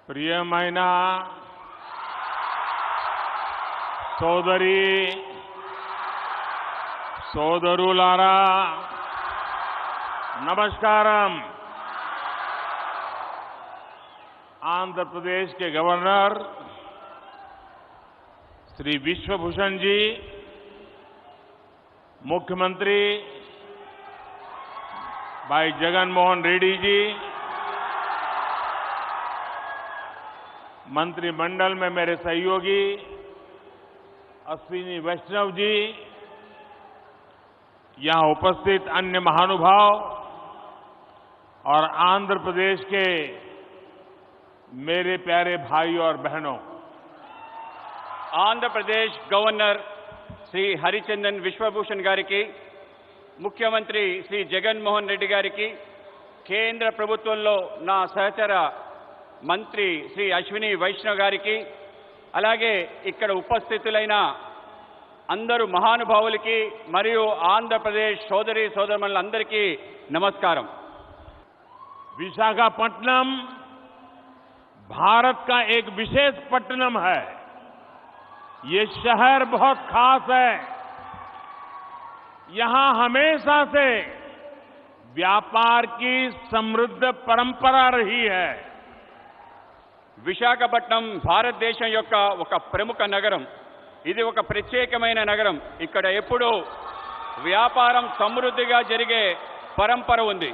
ప్రియమైన సోదరి సోదరులారా नमस्कारम। आंध्र प्रदेश के गवर्नर श्री विश्वभूषण जी, मुख्यमंत्री भाई जगन मोहन रेड्डी जी, मंत्रिमंडल में मेरे सहयोगी अश्विनी वैष्णव जी, यहां उपस्थित अन्य महानुभाव और आंध्र प्रदेश के मेरे प्यारे भाई और बहनों, आंध्र प्रदेश गवर्नर श्री हरिचंदन विश्वभूषण गारी की, मुख्यमंत्री श्री जगन मोहन रेड्डी गारी की, केंद्र प्रभुत्वंलो ना सहचर मंत्री श्री अश्विनी वैष्णव गारी की, అలాగే ఇక్కడ ఉపస్థితులైన అందరూ మహానుభావులకి మరియు ఆంధ్రప్రదేశ్ సోదరి సోదరులందరికీ నమస్కారం। विशाखापट्टनम भारत का एक विशेष पट्टनम है। ये शहर बहुत खास है। यहां हमेशा से व्यापार की समृद्ध परंपरा रही है। విశాఖపట్నం భారతదేశం యొక్క ఒక ప్రముఖ నగరం। ఇది ఒక ప్రత్యేకమైన నగరం। ఇక్కడ ఎప్పుడూ వ్యాపారం సమృద్ధిగా జరిగే పరంపర ఉంది।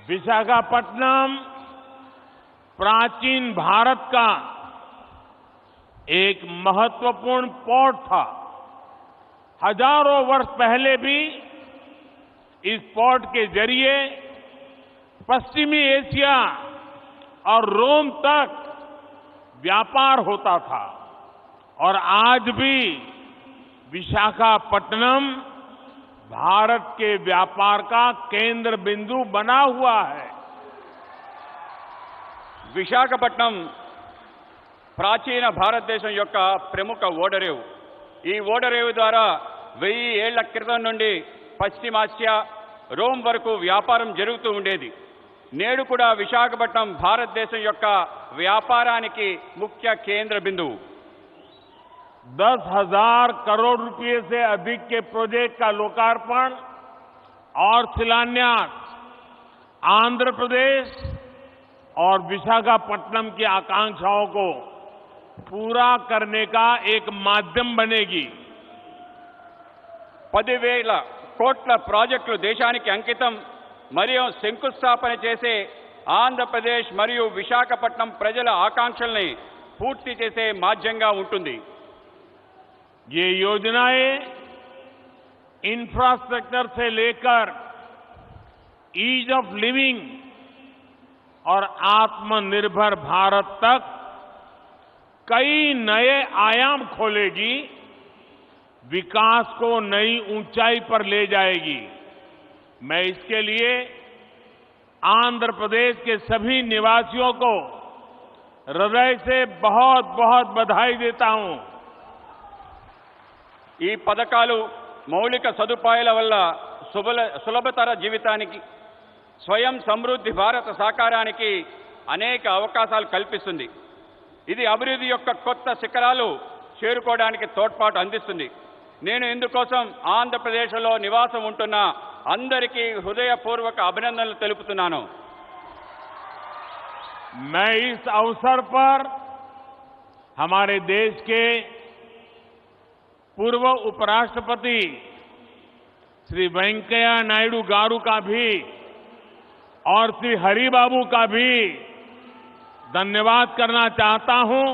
विशाखापट्टनम प्राचीन भारत का एक महत्वपूर्ण पोर्ट था। हजारों वर्ष पहले भी इस पोर्ट के जरिए पश्चिमी एशिया और रोम तक व्यापार होता था और आज भी विशाखापट्टनम भारत के व्यापार का केंद्र बिंदु बना हुआ है। విశాఖపట్నం ప్రాచీన భారతదేశం యొక్క ప్రముఖ ఓడరేవు। ఈ ఓడరేవు ద్వారా 1000 ఏళ్ల క్రితం నుండి పశ్చిమాసియా రోమ్ వరకు వ్యాపారం జరుగుతూ ఉండేది। నేడు కూడా విశాఖపట్నం భారతదేశం యొక్క వ్యాపారానికి ముఖ్య కేంద్ర బిందువు। 10,000 करोड़ रुपए से अधिक के प्रोजेक्ट का लोकार्पण और शिलान्यास आंध्र प्रदेश और विशाखापट्टनम की आकांक्षाओं को पूरा करने का एक माध्यम बनेगी। 10,000 కోట్ల ప్రాజెక్టులు దేశానికి అంకితం మరియు శంకుస్థాపన చేసే ఆంధ్రప్రదేశ్ మరియు విశాఖపట్నం ప్రజల ఆకాంక్షల్ని పూర్తి చేసే మాధ్యంగా ఉంటుంది। ये योजनाएं इंफ्रास्ट्रक्चर से लेकर ईज ऑफ लिविंग और आत्मनिर्भर भारत तक कई नए आयाम खोलेगी, विकास को नई ऊंचाई पर ले जाएगी। मैं इसके लिए आंध्र प्रदेश के सभी निवासियों को हृदय से बहुत बहुत बधाई देता हूं। ఈ పథకాలు మౌలిక సదుపాయాల వల్ల సులభతర జీవితానికి, స్వయం సమృద్ధి భారత సాకారానికి అనేక అవకాశాలు కల్పిస్తుంది। ఇది అభివృద్ధి యొక్క కొత్త శిఖరాలు చేరుకోవడానికి తోడ్పాటు అందిస్తుంది। నేను ఇందుకోసం ఆంధ్రప్రదేశ్లో నివాసం ఉంటున్న అందరికీ హృదయపూర్వక అభినందనలు తెలుపుతున్నాను। मैं इस अवसर पर हमारे देश के पूर्व उपराष्ट्रपति श्री वेंकैया नायडू गारू का भी और श्री हरिबाबू का भी धन्यवाद करना चाहता हूं।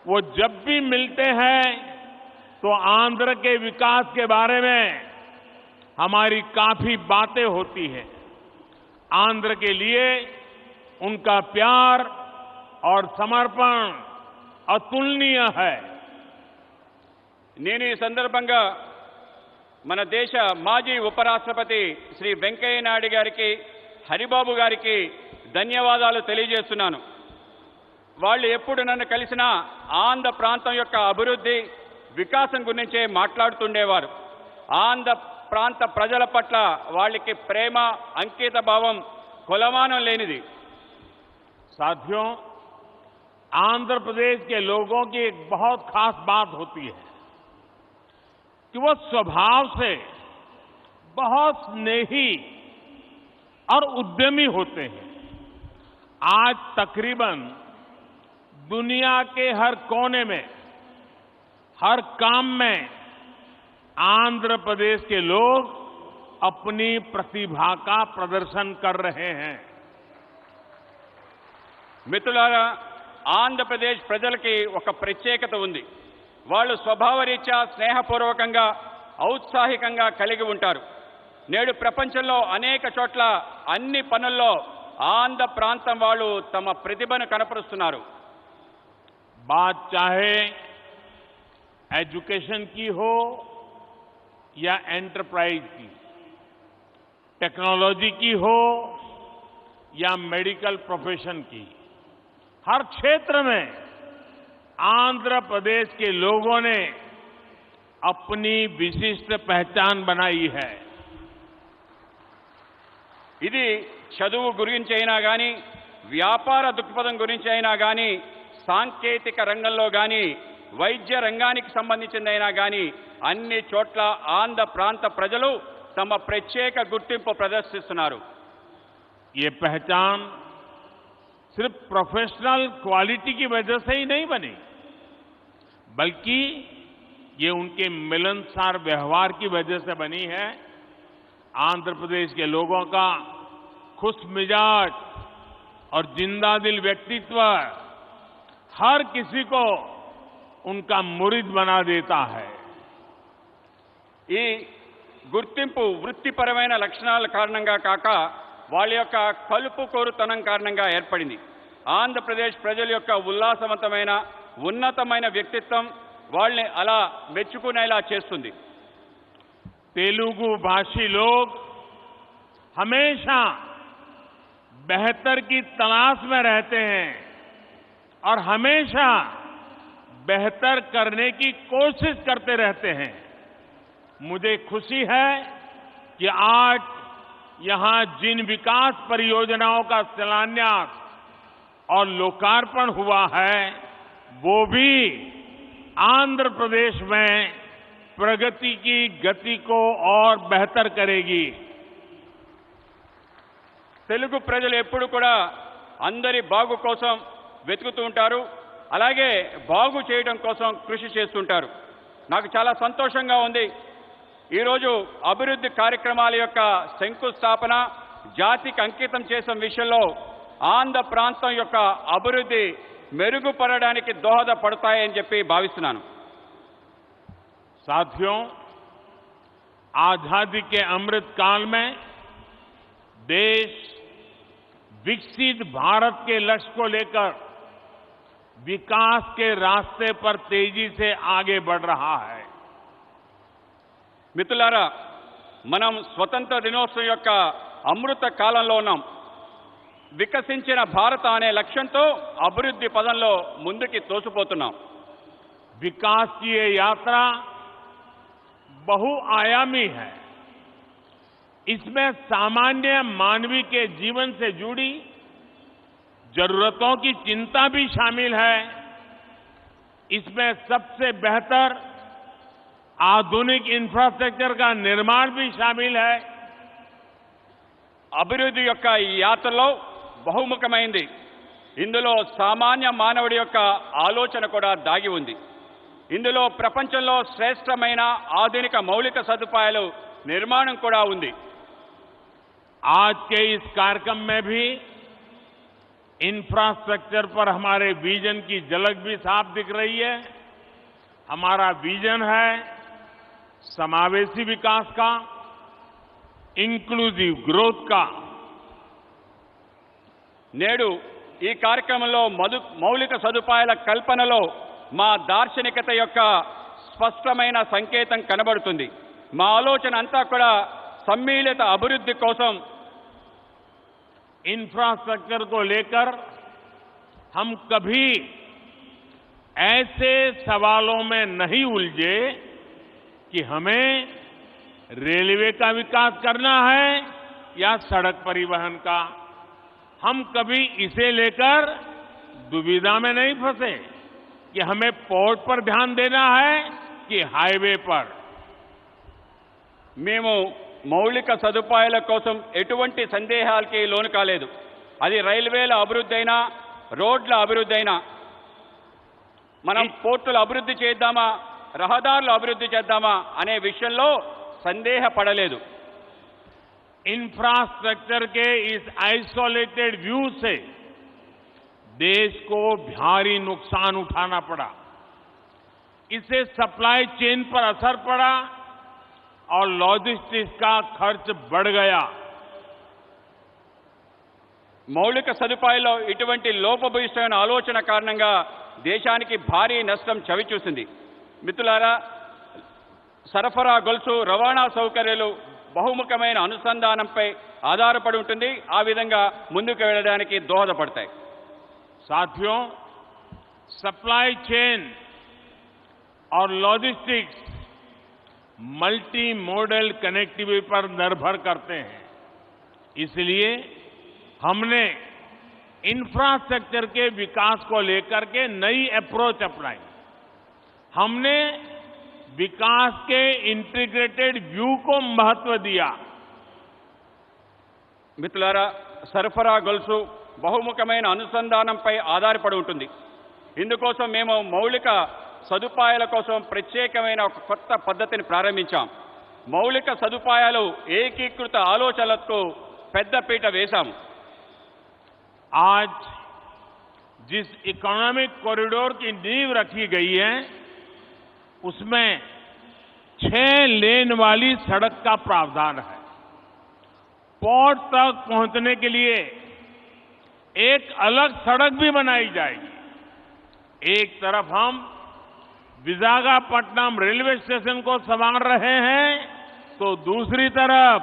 वो जब भी मिलते हैं तो आंध्र के विकास के बारे में हमारी काफी बातें होती हैं। आंध्र के लिए उनका प्यार और समर्पण अतुलनीय है। నేను ఈ సందర్భంగా మన దేశ మాజీ ఉపరాష్ట్రపతి శ్రీ వెంకయ్య నాయుడు గారికి, హరిబాబు గారికి ధన్యవాదాలు తెలియజేస్తున్నాను। వాళ్ళు ఎప్పుడు నన్ను కలిసినా ఆంధ్ర ప్రాంతం యొక్క అభివృద్ధి, వికాసం గురించే మాట్లాడుతుండేవారు। ఆంధ్ర ప్రాంత ప్రజల పట్ల వాళ్ళకి ప్రేమ, అంకిత భావం కొలమానం లేనిది। साथियों, आंध्र प्रदेश के लोगों की एक बहुत खास बात होती है कि वो स्वभाव से बहुत स्नेही और उद्यमी होते हैं। आज तकरीबन दुनिया के हर कोने में, हर काम में आंध्र प्रदेश के लोग अपनी प्रतिभा का प्रदर्शन कर रहे हैं। మిత్రులారా, ఆంధ్రప్రదేశ్ ప్రజలకి ఒక ప్రత్యేకత ఉంది. వాళ్ళు స్వభావరీత్యా స్నేహపూర్వకంగా, ఔత్సాహికంగా కలిగి ఉంటారు. నేడు ప్రపంచంలో అనేక చోట్ల అన్ని పనుల్లో ఆంధ్ర ప్రాంతం వాళ్ళు తమ ప్రతిభను కనపరుస్తున్నారు. बात चाहे एजुकेशन की हो या एंटरप्राइज की, टेक्नोलॉजी की हो या मेडिकल प्रोफेशन की, हर क्षेत्र में आंध्र प्रदेश के लोगों ने अपनी विशिष्ट पहचान बनाई है। ఇది చదువు గురించి అయినా కానీ, వ్యాపార దృక్పథం గురించి అయినా కానీ, సాంకేతిక రంగంలో కానీ, వైద్య రంగానికి సంబంధించిందైనా కానీ అన్ని చోట్ల ఆంధ్ర ప్రాంత ప్రజలు తమ ప్రత్యేక గుర్తింపు ప్రదర్శిస్తున్నారు. ये पहचान सिर्फ प्रोफेशनल क्वालिटी की वजह से ही नहीं बनी, बल्कि ये उनके मिलनसार व्यवहार की वजह से बनी है। आंध्र प्रदेश के लोगों का खुश मिजाज और जिंदादिल व्यक्तित्व हर किसी को उनका मुरीद बना देता है। ఈ గుర్తింపు వృత్తిపరమైన లక్షణాల కారణంగా కాక వాళ్ళ యొక్క కలుపు కోరుతనం కారణంగా ఏర్పడింది. ఆంధ్రప్రదేశ్ ప్రజల యొక్క ఉల్లాసవంతమైన, ఉన్నతమైన వ్యక్తిత్వం వాళ్ళని అలా మెచ్చుకునేలా చేస్తుంది. तेलुगु भाषी लोग हमेशा बेहतर की तलाश में रहते हैं और हमेशा बेहतर करने की कोशिश करते रहते हैं। मुझे खुशी है कि आज यहां जिन विकास परियोजनाओं का शिलान्यास और लोकार्पण हुआ है, वो भी आंध्र प्रदेश में प्रगति की गति को और बेहतर करेगी। తెలుగు ప్రజలు ఎప్పుడు కూడా అందరి బాగు కోసం వెతుకుతూ ఉంటారు, అలాగే బాగు చేయడం కోసం కృషి చేస్తుంటారు. నాకు చాలా సంతోషంగా ఉంది. ఈరోజు అభివృద్ధి కార్యక్రమాల యొక్క శంకుస్థాపన, జాతికి అంకితం చేసిన విషయంలో ఆంధ్ర ప్రాంతం యొక్క అభివృద్ధి మెరుగుపడడానికి దోహదపడతాయని చెప్పి భావిస్తున్నాను. साथियों, आजादी के अमृत काल में देश विकसित भारत के लक्ष्य को लेकर विकास के रास्ते पर तेजी से आगे बढ़ रहा है. మిత్రులారా, మనం స్వతంత్ర దినోత్సవం యొక్క అమృత కాలంలో ఉన్నాం. వికసించిన భారత అనే లక్ష్యంతో అభివృద్ధి పదంలో ముందుకి తోసిపోతున్నాం. विकास की ये यात्रा बहुआयामी है. इसमें सामान्य मानवी के जीवन से जुड़ी जरूरतों की चिंता भी शामिल है. इसमें सबसे बेहतर आधुनिक इंफ्रास्ट्रक्चर का निर्माण भी शामिल है. అభివృద్ధి యొక్క ఈ యాత్రలో బహుముఖమైంది. ఇందులో సామాన్య మానవుడి యొక్క ఆలోచన కూడా దాగి ఉంది. ఇందులో ప్రపంచంలో శ్రేష్టమైన ఆధునిక మౌలిక సదుపాయాలు నిర్మాణం కూడా ఉంది. आज के इस कार्यक्रम में भी इंफ्रास्ट्रक्चर पर हमारे विजन की झलक भी साफ दिख रही है. हमारा विजन है समावेशी विकास का, इंक्लूसिव ग्रोथ का. నేడు ఈ కార్యక్రమంలో మౌలిక సదుపాయాల కల్పనలో మా దార్శనికత యొక్క స్పష్టమైన సంకేతం కనబడుతుంది. మా ఆలోచన అంతా కూడా సమ్మిళిత అభివృద్ధి కోసం. इंफ्रास्ट्रक्चर को लेकर हम कभी ऐसे सवालों में नहीं उलझे कि हमें रेलवे का विकास करना है या सड़क परिवहन का. हम कभी इसे लेकर दुविधा में नहीं फंसे कि हमें पोर्ट पर ध्यान देना है कि हाईवे पर। మేము మౌలిక సదుపాయాల కోసం ఎటువంటి సందేహాలకి లోను కాలేదు. అది రైల్వేల అభివృద్ధి అయినా, రోడ్ల అభివృద్ధి అయినా, మనం పోర్టుల అభివృద్ధి చేద్దామా, రహదారుల అభివృద్ధి చేద్దామా అనే విషయంలో సందేహపడలేదు. इंफ्रास्ट्रक्चर के इस आइसोलेटेड व्यू से देश को भारी नुकसान उठाना पड़ा. इससे सप्लाई चेन पर असर पड़ा और लॉजिस्टिक्स का खर्च बढ़ गया. మౌలిక సదుపాయాల్లో ఇటువంటి లోపభూయిష్టమైన ఆలోచన కారణంగా దేశానికి భారీ నష్టం చవిచూసింది. మిత్రులారా, సరఫరా గొలుసు, రవాణా సౌకర్యాలు బహుముఖమైన అనుసంధానంపై ఆధారపడి ఉంటుంది. ఆ విధంగా ముందుకు వెళ్ళడానికి దోహదపడతాయి. साथियों, सप्लाई चेन और लॉजिस्टिक्स मल्टी मॉडल कनेक्टिविटी पर निर्भर करते हैं. इसलिए हमने इंफ्रास्ट्रक्चर के विकास को लेकर के नई अप्रोच अपनाई. हमने विकास के इंटीग्रेटेड व्यू को महत्व दिया. మిత్రులారా, సరఫరా గొలుసు బహుముఖమైన అనుసంధానంపై ఆధారపడి ఉంటుంది. ఇందుకోసం మేము మౌలిక సదుపాయాల కోసం ప్రత్యేకమైన ఒక కొత్త పద్ధతిని ప్రారంభించాం. మౌలిక సదుపాయాలు ఏకీకృత ఆలోచనలకు పెద్దపీట వేశాం. आज जिस इकोनॉमिक कॉरिडोर की नींव रखी गई है उसमें 6 लेन वाली सड़क का प्रावधान है. पोर्ट तक पहुंचने के लिए एक अलग सड़क भी बनाई जाएगी. एक तरफ हम विशाखापट्टनम रेलवे स्टेशन को संवार रहे हैं तो दूसरी तरफ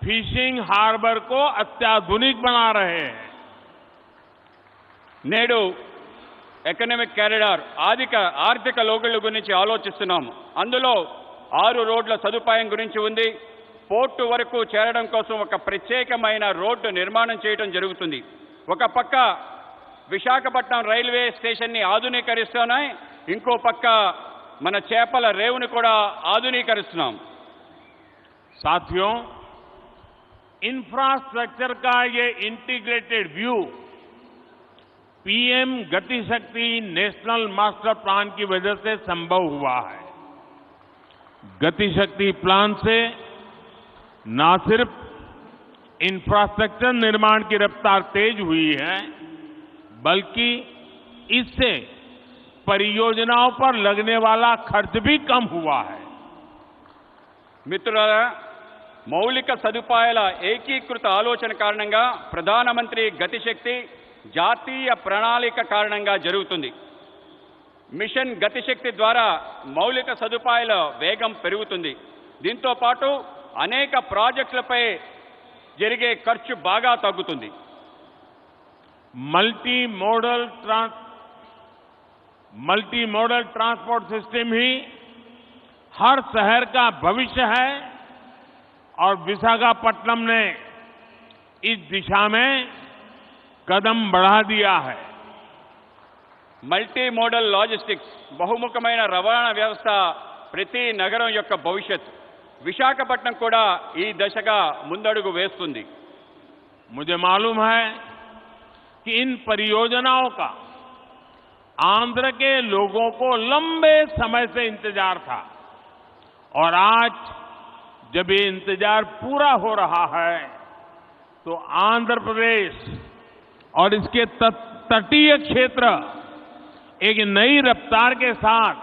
फिशिंग हार्बर को अत्याधुनिक बना रहे हैं. నేడు ఎకనామిక్ కారిడార్ ఆర్థిక లోగుల గురించి ఆలోచిస్తున్నాము. అందులో 6 రోడ్ల సదుపాయం గురించి ఉంది. పోర్టు వరకు చేరడం కోసం ఒక ప్రత్యేకమైన రోడ్డు నిర్మాణం చేయడం జరుగుతుంది. ఒక పక్క విశాఖపట్నం రైల్వే స్టేషన్ని ఆధునీకరిస్తున్నాయి, ఇంకో పక్క మన చేపల రేవుని కూడా ఆధునీకరిస్తున్నాం. साथियों, इंफ्रास्ट्रक्चर का ये इंटीग्रेटेड व्यू पीएम गति शक्ति नेशनल मास्टर प्लान की वजह से संभव हुआ है. गति शक्ति प्लान से न सिर्फ इंफ्रास्ट्रक्चर निर्माण की रफ्तार तेज हुई है, बल्कि इससे परियोजनाओं पर लगने वाला खर्च भी कम हुआ है. మిత్రులారా, మౌలిక సదుపాయాల ఏకీకృత ఆలోచన కారణంగా ప్రధానమంత్రి గతిశక్తి జాతీయ ప్రణాళిక కారణంగా జరుగుతుంది. మిషన్ గతిశక్తి ద్వారా మౌలిక సదుపాయాల వేగం పెరుగుతుంది. దీంతో పాటు అనేక ప్రాజెక్టులపై జరిగే ఖర్చు బాగా తగ్గుతుంది. मल्टी मॉडल ट्रांसपोर्ट सिस्टम ही हर शहर का भविष्य है और विशाखापट्टनम ने इस दिशा में कदम बढ़ा दिया है. మల్టీ మోడల్ లాజిస్టిక్స్ బహుముఖమైన రవాణా వ్యవస్థ ప్రతి నగరం యొక్క భవిష్యత్. విశాఖపట్నం కూడా ఈ దిశగా ముందడుగు వేస్తుంది. मुझे मालूम है कि इन परियोजनाओं का आंध्र के लोगों को लंबे समय से इंतजार था और आज जब ये इंतजार पूरा हो रहा है तो आंध्र प्रदेश और इसके तटीय क्षेत्र एक नई रफ्तार के साथ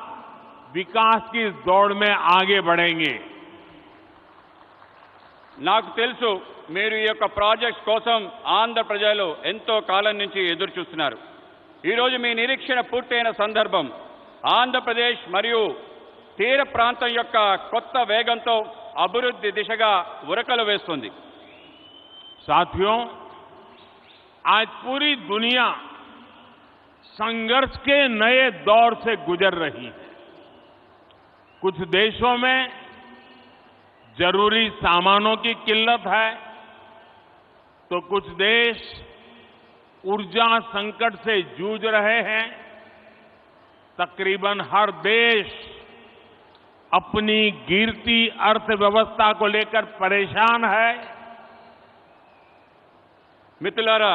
विकास की इस दौड़ में आगे बढ़ेंगे. నాకు తెలుసు, మీరు ఈ యొక్క ప్రాజెక్ట్స్ కోసం ఆంధ్ర ప్రజలు ఎంతో కాలం నుంచి ఎదురు చూస్తున్నారు. ఈరోజు మీ నిరీక్షణ పూర్తయిన సందర్భం. ఆంధ్రప్రదేశ్ మరియు తీర ప్రాంతం యొక్క కొత్త వేగంతో అభివృద్ధి దిశగా ఉరకలు వేస్తుంది. साथियों, आज पूरी दुनिया संघर्ष के नए दौर से गुजर रही है. कुछ देशों में जरूरी सामानों की किल्लत है तो कुछ देश ऊर्जा संकट से जूझ रहे हैं, तकरीबन हर देश अपनी गिरती अर्थव्यवस्था को लेकर परेशान है। మిత్రులారా,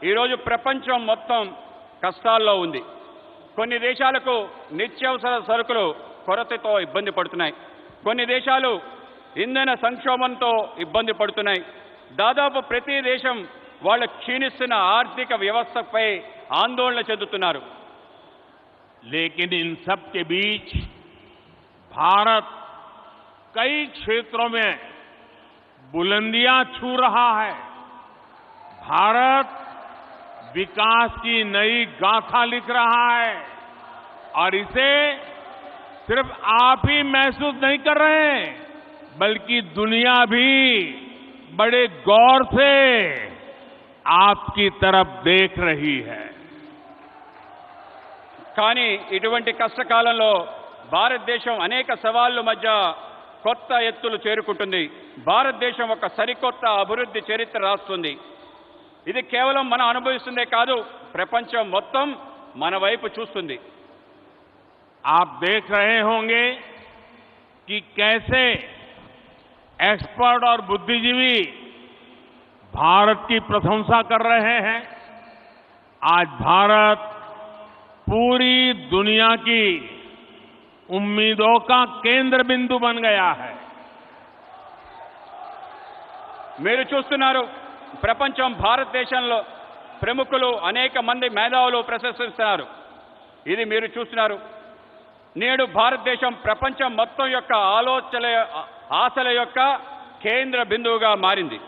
ఈరోజు ప్రపంచం మొత్తం కష్టాల్లో ఉంది. కొన్ని దేశాలకు నిత్యావసర సరుకులు కొరతతో ఇబ్బంది పడుతున్నాయి. కొన్ని దేశాలు ఇంధన సంక్షోభంతో ఇబ్బంది పడుతున్నాయి. దాదాపు ప్రతి దేశం వాళ్ళ క్షీణిస్తున్న ఆర్థిక వ్యవస్థపై ఆందోళన చెందుతున్నారు. लेकिन इन सब के बीच भारत कई क्षेत्रों में बुलंदियां छू रहा है। भारत विकास की नई गाथा लिख रहा है और इसे सिर्फ आप ही महसूस नहीं कर रहे हैं, बल्कि दुनिया भी बड़े गौर से आपकी तरफ देख रही है। కానీ ఇటువంటి కష్టకాలంలో భారతదేశం అనేక సవాళ్ల మధ్య కొత్త ఎత్తులు చేరుకుంటుంది. భారతదేశం ఒక సరికొత్త అభివృద్ధి చరిత్ర రాస్తుంది. ఇది కేవలం మనం అనుభవిస్తుందే కాదు, ప్రపంచం మొత్తం మన వైపు చూస్తుంది. आप देख रहे होंगे कि कैसे एक्सपर्ट और बुद्धिजीवी भारत की प्रशंसा कर रहे हैं। आज भारत पूरी दुनिया की उम्मीदों का केंद्र बिंदु बन गया है। మీరు చూస్తున్నారు, ప్రపంచం భారతదేశంలో ప్రముఖులు అనేక మంది మేధావులు ప్రశంసిస్తున్నారు. ఇది మీరు చూస్తున్నారు. నేడు భారతదేశం ప్రపంచం మొత్తం యొక్క ఆశల యొక్క కేంద్ర బిందువుగా మారింది.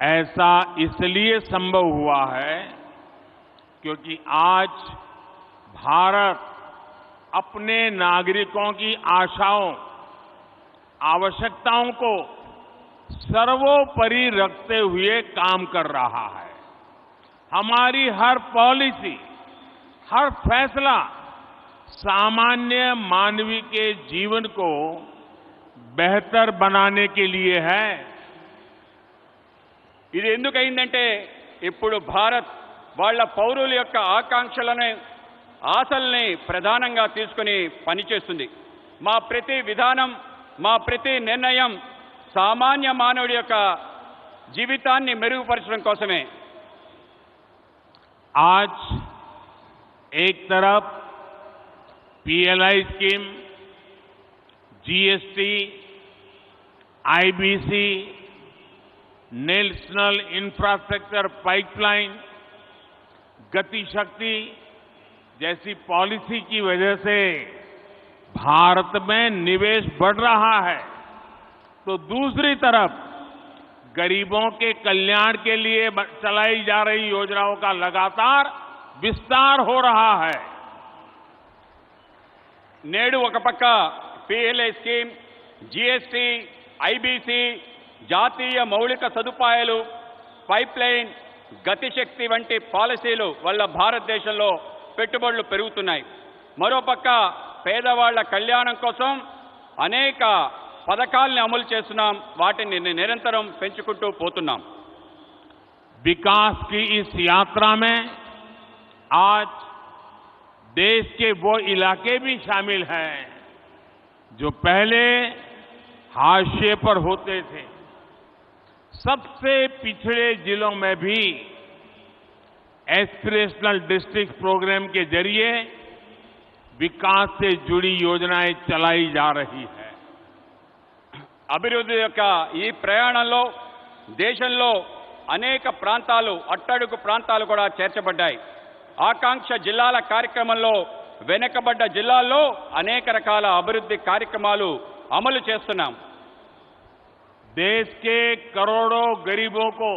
ऐसा इसलिए संभव हुआ है क्योंकि आज भारत अपने नागरिकों की आशाओं, आवश्यकताओं को सर्वोपरि रखते हुए काम कर रहा है। हमारी हर पॉलिसी, हर फैसला सामान्य मानवी के जीवन को बेहतर बनाने के लिए है। ఇది ఎందుకైందంటే ఇప్పుడు భారత్ వాళ్ళ పౌరుల యొక్క ఆకాంక్షలను, ఆశల్ని ప్రధానంగా తీసుకుని పనిచేస్తుంది. మా ప్రతి విధానం, మా ప్రతి నిర్ణయం సామాన్య మానవుడి యొక్క జీవితాన్ని మెరుగుపరచడం కోసమే. आज एक तरफ PLI scheme, GST, IBC, national infrastructure pipeline, गति शक्ति जैसी पॉलिसी की वजह से भारत में निवेश बढ़ रहा है, तो दूसरी तरफ गरीबों के कल्याण के लिए चलाई जा रही योजनाओं का लगातार विस्तार हो रहा है। నేడు ఒక పక్క పీఎల్ఐ స్కీమ్, జీఎస్టీ, ఐబీసీ, జాతీయ మౌలిక సదుపాయాలు, పైప్లైన్, గతిశక్తి వంటి పాలసీలు వల్ల భారతదేశంలో పెట్టుబడులు పెరుగుతున్నాయి. మరోపక్క పేదవాళ్ల కళ్యాణం కోసం అనేక పథకాల్ని అమలు చేస్తున్నాం. వాటిని నిరంతరం పెంచుకుంటూ పోతున్నాం. विकास की इस यात्रा में आज देश के वो इलाके भी शामिल हैं जो पहले हाशिए पर होते थे। सबसे पिछड़े जिलों में भी एस्पिरेशनल डिस्ट्रिक्ट प्रोग्राम के जरिए विकास से जुड़ी योजनाएं चलाई जा रही है। అభివృద్ధి యొక్క ఈ ప్రయాణంలో దేశంలో అనేక ప్రాంతాలు, అట్టడుగు ప్రాంతాలు కూడా చేర్చబడ్డాయి. ఆకాంక్ష జిల్లాల కార్యక్రమంలో వెనుకబడ్డ జిల్లాల్లో అనేక రకాల అభివృద్ధి కార్యక్రమాలు అమలు చేస్తున్నాం. देश के करोड़ों गरीबों को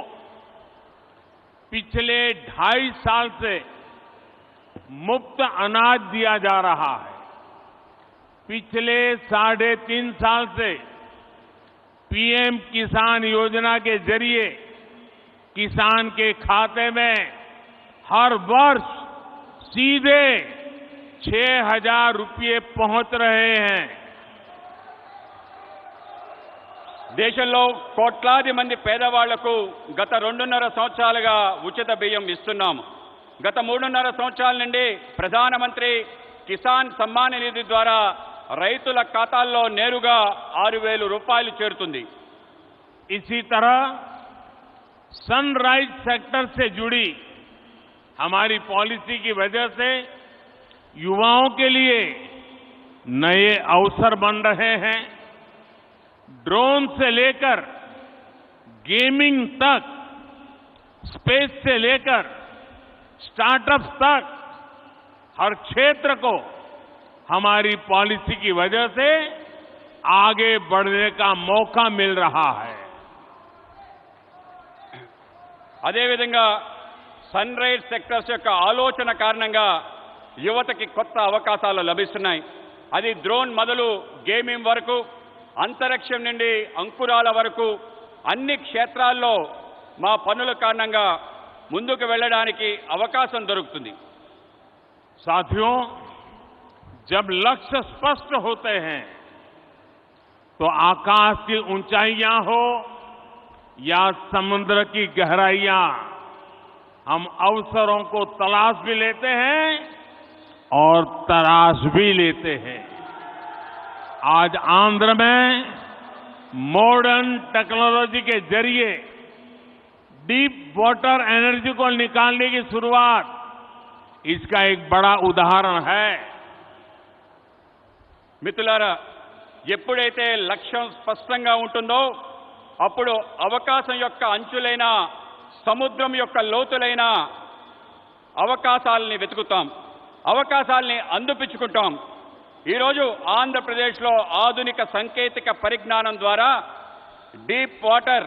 पिछले 2.5 साल से मुफ्त अनाज दिया जा रहा है। पिछले 3.5 साल से पीएम किसान योजना के जरिए किसान के खाते में हर वर्ष सीधे 6,000 रुपये पहुंच रहे हैं। దేశంలో కోట్లాది మంది పేదవాళ్లకు గత 2.5 సంవత్సరాలుగా ఉచిత బియ్యం ఇస్తున్నాము. గత 3.5 సంవత్సరాల నుండి ప్రధానమంత్రి కిసాన్ సమ్మాన్ నిధి ద్వారా రైతుల ఖాతాల్లో నేరుగా 6,000 రూపాయలు చేరుతుంది. इसी तरह सनराइज सेक्टर से जुड़ी हमारी पॉलिसी की वजह से युवाओं के लिए नए अवसर बन रहे हैं. ड्रोन से लेकर गेमिंग तक, स्पेस से लेकर स्टार्टअप्स तक हर क्षेत्र को हमारी पॉलिसी की वजह से आगे बढ़ने का मौका मिल रहा है. అదేవిధంగా సన్ రైజ్ సెక్టర్స్ యొక్క ఆలోచన కారణంగా యువతకి కొత్త అవకాశాలు లభిస్తున్నాయి. అది డ్రోన్ మొదలు గేమింగ్ వరకు, అంతరిక్షం నుండి అంకురాల వరకు అన్ని క్షేత్రాల్లో మా పనుల కారణంగా ముందుకు వెళ్ళడానికి అవకాశం దొరుకుతుంది. साथियों, जब लक्ष्य स्पष्ट होते हैं तो आकाश की ऊंचाइयां हो या समुद्र की गहराइयां, हम अवसरों को तलाश भी लेते हैं और तराश भी लेते हैं. आज आंध्र में मॉडर्न टेक्नोलॉजी के जरिए डीप वाटर एनर्जी को निकालने की शुरुआत इसका एक बड़ा उदाहरण है. మిత్రులారా, ఎప్పుడైతే లక్ష్యం స్పష్టంగా ఉంటుందో అప్పుడు అవకాశం యొక్క అంచులైన, సముద్రం యొక్క లోతులైన అవకాశాలని వెతుకుతాం, అవకాశాలని అందిపుచ్చుకుంటాం. ఈరోజు ఆంధ్రప్రదేశ్లో ఆధునిక సాంకేతిక పరిజ్ఞానం ద్వారా డీప్ వాటర్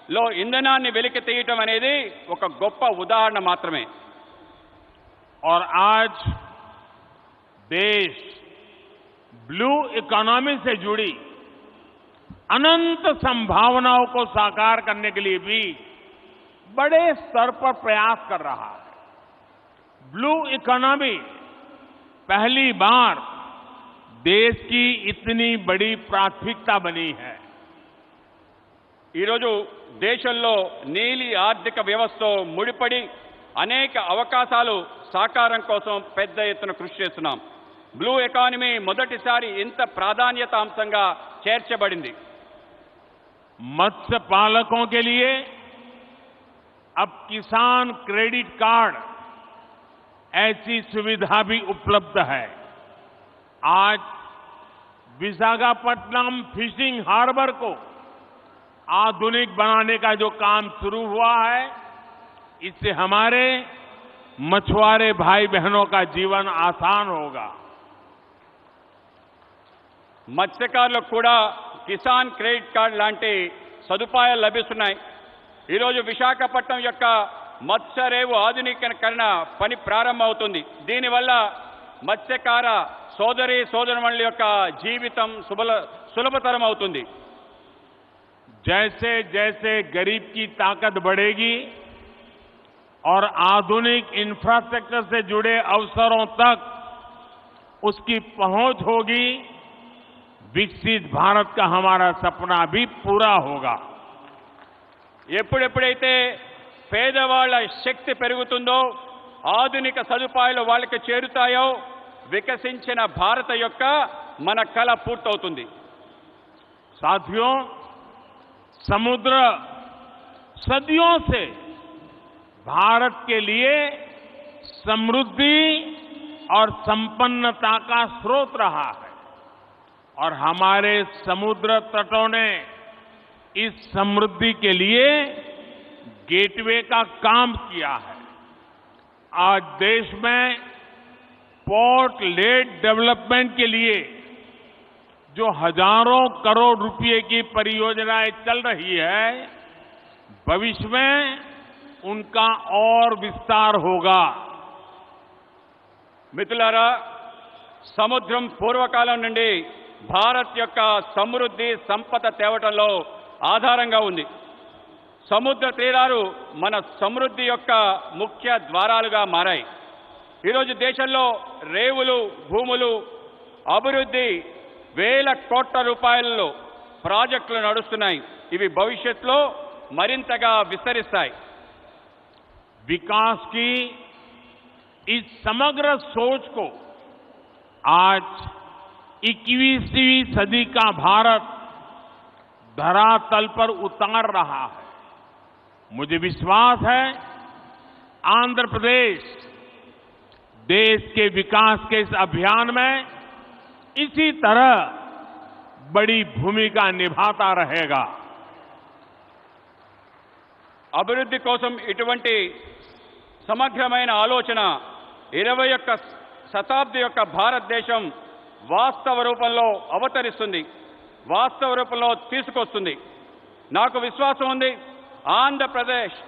లో ఇంధనాన్ని వెలికి తీయటం అనేది ఒక గొప్ప ఉదాహరణ మాత్రమే. और आज देश ब्लू इकोनॉमी से जुड़ी अनंत संभावनाओं को साकार करने के लिए भी बड़े स्तर पर प्रयास कर रहा है. ब्लू इकोनॉमी पहली बार देश की इतनी बड़ी प्राथमिकता बनी है. ఈరోజు దేశంలో నీలి ఆర్థిక వ్యవస్థతో ముడిపడి అనేక అవకాశాలు సాకారం కోసం పెద్ద ఎత్తున కృషి చేస్తున్నాం. బ్లూ ఎకానమీ మొదటిసారి ఇంత ప్రాధాన్యత అంశంగా చేర్చబడింది. मत्स्य पालकों के लिए अब किसान क्रेडिट कार्ड ऐसी सुविधा भी उपलब्ध है. आज विशाखापट्टनम फिशिंग हार्बर को आधुनिक बनाने का जो काम शुरू हुआ है, इससे हमारे मछुआरे भाई बहनों का जीवन आसान होगा. మత్స్యకారులకు కూడా కిసాన్ క్రెడిట్ కార్డ్ లాంటి సదుపాయాలు లభిస్తున్నాయి. ఈరోజు విశాఖపట్నం యొక్క మత్స్యరేవు ఆధునీకరణ పని ప్రారంభమవుతుంది. దీనివల్ల మత్స్యకార సోదరి సోదరుల యొక్క జీవితం సులభతరం అవుతుంది. जैसे जैसे गरीब की ताकत बढ़ेगी और आधुनिक इंफ्रास्ट्रक्चर से जुड़े अवसरों तक उसकी पहुंच होगी, विकसित भारत का हमारा सपना भी पूरा होगा. ఎప్పుడెప్పుడైతే పేదవాళ్ల శక్తి పెరుగుతుందో, ఆధునిక సదుపాయాలు వాళ్ళకి చేరుతాయో, వికసించిన భారత యొక్క మన కల పూర్తవుతుంది. साथियों, समुद्र सदियों से भारत के लिए समृद्धि और संपन्नता का स्रोत रहा है और हमारे समुद्र तटों ने इस समृद्धि के लिए गेटवे का काम किया है. आज देश में पोर्ट लेड डेवलपमेंट के लिए जो हजारों करोड़ रुपए की परियोजनाएं चल रही है, भविष्य में उनका और विस्तार होगा. మిత్రులారా, సముద్రం పూర్వకాలం నుండి భారత్ యొక్క సమృద్ధి సంపద తేవటంలో ఆధారంగా ఉంది. సముద్ర తీరాలు మన సమృద్ధి యొక్క ముఖ్య ద్వారాలుగా మారాయి. ఈరోజు దేశంలో రేవులు, భూములు, అభివృద్ధి వేల కోట్ల రూపాయలలో ప్రాజెక్టులు నడుస్తున్నాయి. ఇవి భవిష్యత్తులో మరింతగా విస్తరిస్తాయి. विकास की इस समग्र सोच को आज 21वीं सदी का भारत धरातल पर उतार रहा है. मुझे विश्वास है आंध्र प्रदेश देश के विकास के इस अभियान में इसी तरह बड़ी भूमिका निभाता रहेगा. అభివృద్ధి కోసం ఇటువంటి సమగ్రమైన ఆలోచన 21వ శతాబ్ది యొక్క భారతదేశం వాస్తవ రూపంలో అవతరిస్తుంది, వాస్తవ రూపంలో తీసుకొస్తుంది. నాకు విశ్వాసం ఉంది ఆంధ్రప్రదేశ్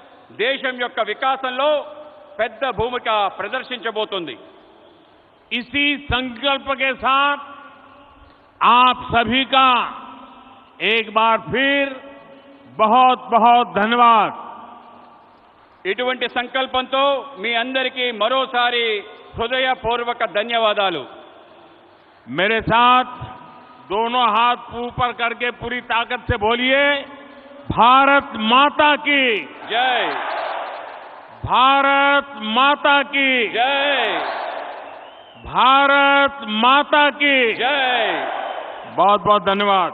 దేశం యొక్క వికాసంలో పెద్ద భూమిక ప్రదర్శించబోతుంది. इसी संकल्प के साथ आप सभी का एक बार फिर बहुत बहुत धन्यवाद. ఇటువంటి సంకల్పంతో మీ అందరికీ మరోసారి హృదయపూర్వక ధన్యవాదాలు. मेरे साथ दोनों हाथ ऊपर करके पूरी ताकत से बोलिए, भारत माता की జై, भारत माता की జై, भारत माता की జై. बहुत बहुत धन्यवाद.